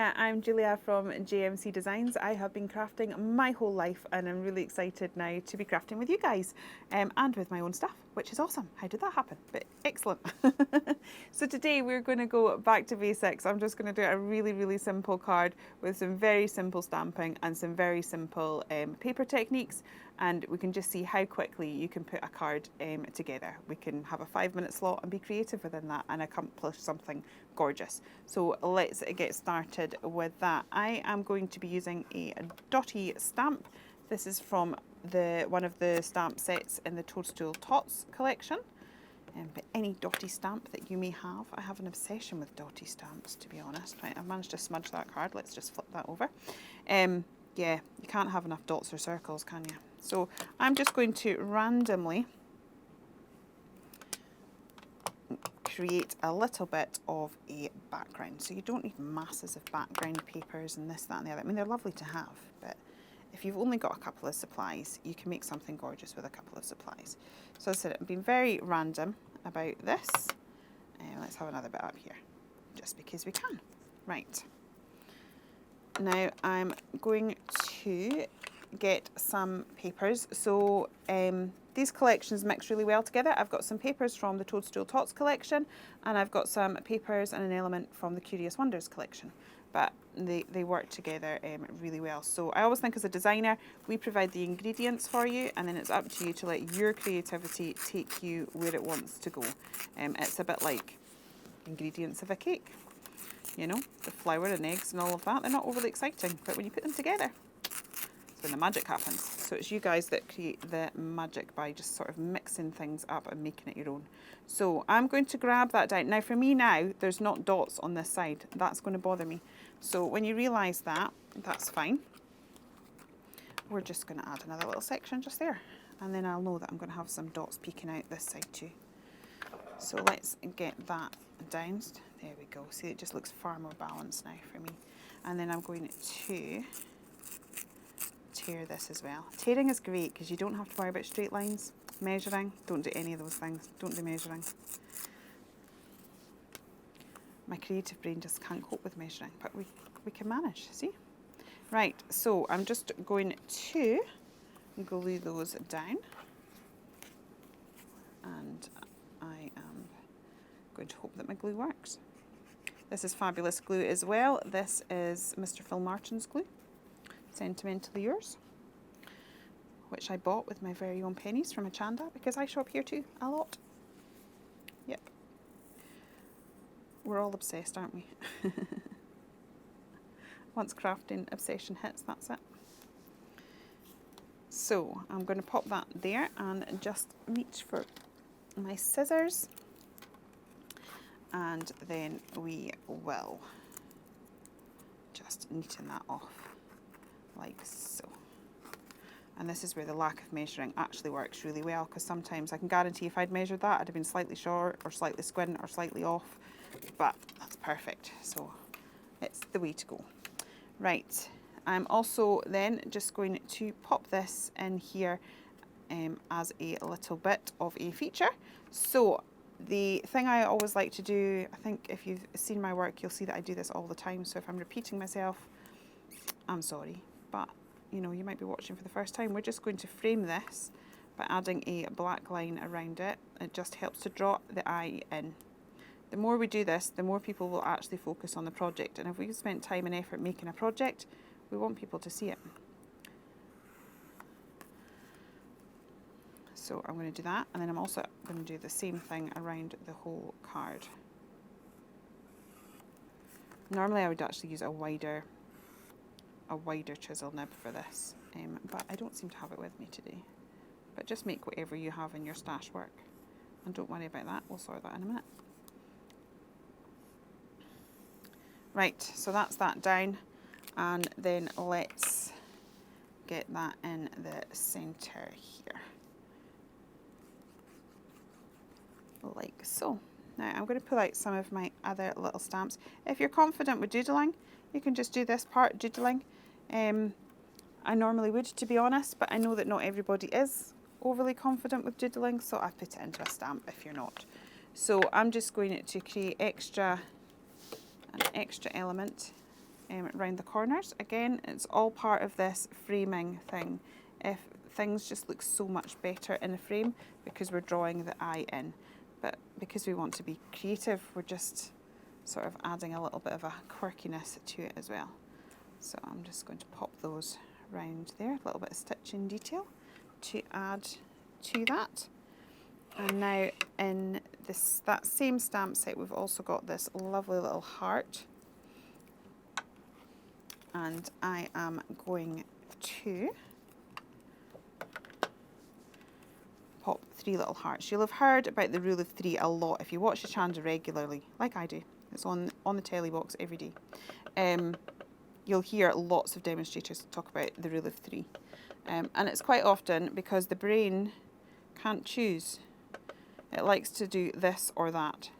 Hiya, I'm Julia from JMC Designs. I have been crafting my whole life and I'm really excited now to be crafting with you guys and with my own stuff, which is awesome. How did that happen? But excellent. So today we're going to go back to basics. I'm just going to do a really simple card with some very simple stamping and some very simple paper techniques, and we can just see how quickly you can put a card together. We can have a 5-minute slot and be creative within that and accomplish something gorgeous. So let's get started with that. I am going to be using a dotty stamp. This is from one of the stamp sets in the Toadstool Tots collection. But any dotty stamp that you may have. I have an obsession with dotty stamps, to be honest. Right, I've managed to smudge that card. Let's just flip that over. Yeah, you can't have enough dots or circles, can you? So I'm just going to randomly create a little bit of a background. So you don't need masses of background papers and this, that and the other. I mean, they're lovely to have, but if you've only got a couple of supplies, you can make something gorgeous with a couple of supplies. So as I said, I'm being very random about this. Let's have another bit up here, just because we can. Right. Now I'm going to get some papers. So these collections mix really well together. I've got some papers from the Toadstool Tots collection, and I've got some papers and an element from the Curious Wonders collection. But they work together really well. So I always think as a designer, we provide the ingredients for you, and then it's up to you to let your creativity take you where it wants to go. It's a bit like ingredients of a cake. You know, the flour and eggs and all of that, they're not overly exciting, but when you put them together, that's when the magic happens. So it's you guys that create the magic by just sort of mixing things up and making it your own. So I'm going to grab that down. Now for me now, there's not dots on this side. That's going to bother me. So when you realise that, that's fine. We're just going to add another little section just there. And then I'll know that I'm going to have some dots peeking out this side too. So let's get that down. There we go. See, it just looks far more balanced now for me. And then I'm going to tear this as well. Tearing is great because you don't have to worry about straight lines. Measuring, don't do any of those things. Don't do measuring. My creative brain just can't cope with measuring, but we can manage, see? Right, so I'm just going to glue those down. And I am going to hope that my glue works. This is fabulous glue as well. This is Mr. Phil Martin's glue, Sentimentally Yours, which I bought with my very own pennies from Hochanda because I shop here too, a lot. Yep. We're all obsessed, aren't we? Once crafting obsession hits, that's it. So I'm going to pop that there and just reach for my scissors, and then we will just neaten that off like so. And this is where the lack of measuring actually works really well, because sometimes I can guarantee if I'd measured that, I'd have been slightly short or slightly squint or slightly off, but that's perfect. So it's the way to go. Right, I'm also then just going to pop this in here as a little bit of a feature. So the thing I always like to do, I think if you've seen my work, you'll see that I do this all the time. So if I'm repeating myself, I'm sorry, but you know, you might be watching for the first time. We're just going to frame this by adding a black line around it. It just helps to draw the eye in. The more we do this, the more people will actually focus on the project. And if we've spent time and effort making a project, we want people to see it. So I'm going to do that, and then I'm also going to do the same thing around the whole card. Normally I would actually use a wider chisel nib for this, but I don't seem to have it with me today. But just make whatever you have in your stash work, and don't worry about that, we'll sort that in a minute. Right, so that's that down, and then let's get that in the centre here. Like so. Now I'm going to pull out some of my other little stamps. If you're confident with doodling, you can just do this part doodling. I normally would, to be honest, but I know that not everybody is overly confident with doodling, so I put it into a stamp if you're not. So I'm just going to create an extra element around the corners. Again, it's all part of this framing thing. If things just look so much better in a frame because we're drawing the eye in. But because we want to be creative, we're just sort of adding a little bit of a quirkiness to it as well. So I'm just going to pop those round there, a little bit of stitching detail to add to that. And now in that same stamp set, we've also got this lovely little heart. And I am going to pop 3 little hearts. You'll have heard about the rule of 3 a lot if you watch Hochanda regularly, like I do. It's on the telly box every day. You'll hear lots of demonstrators talk about the rule of 3. And it's quite often because the brain can't choose. It likes to do this or that.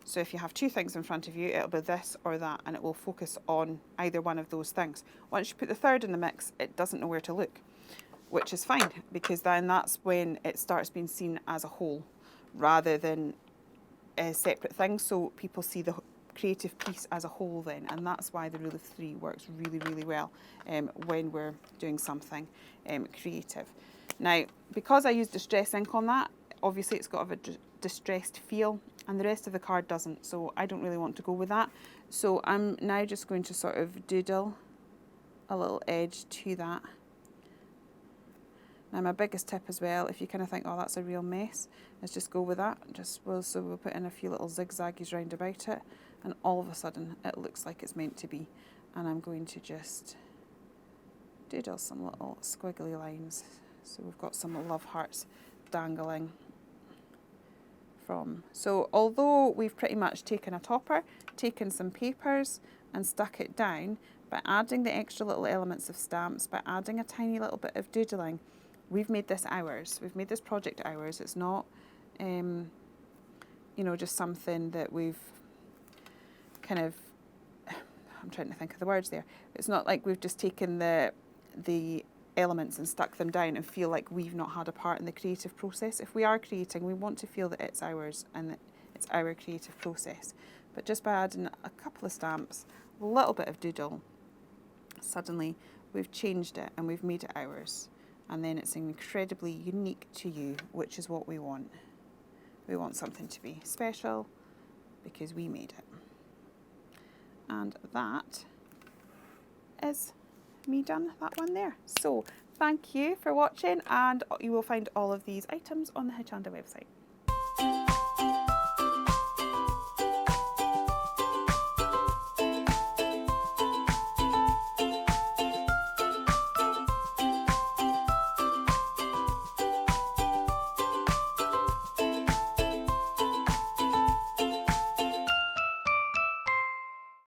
So if you have 2 things in front of you, it'll be this or that, and it will focus on either one of those things. Once you put the third in the mix, it doesn't know where to look, which is fine, because then that's when it starts being seen as a whole rather than separate things. So people see the creative piece as a whole then, and that's why the rule of 3 works really, really well when we're doing something creative. Now, because I used distress ink on that, obviously it's got a distressed feel, and the rest of the card doesn't, so I don't really want to go with that. So I'm now just going to sort of doodle a little edge to that. Now my biggest tip as well, if you kind of think, oh, that's a real mess, is just go with that. So we'll put in a few little zigzaggies round about it, and all of a sudden it looks like it's meant to be. And I'm going to just doodle some little squiggly lines. So we've got some love hearts dangling from. So although we've pretty much taken a topper, taken some papers and stuck it down, by adding the extra little elements of stamps, by adding a tiny little bit of doodling, we've made this ours. We've made this project ours. It's not, you know, just something that we've kind of, I'm trying to think of the words there. It's not like we've just taken the elements and stuck them down and feel like we've not had a part in the creative process. If we are creating, we want to feel that it's ours and that it's our creative process. But just by adding a couple of stamps, a little bit of doodle, suddenly we've changed it and we've made it ours. And then it's incredibly unique to you, which is what we want. We want something to be special because we made it. And that is me done, that one there. So thank you for watching, and you will find all of these items on the Hochanda website.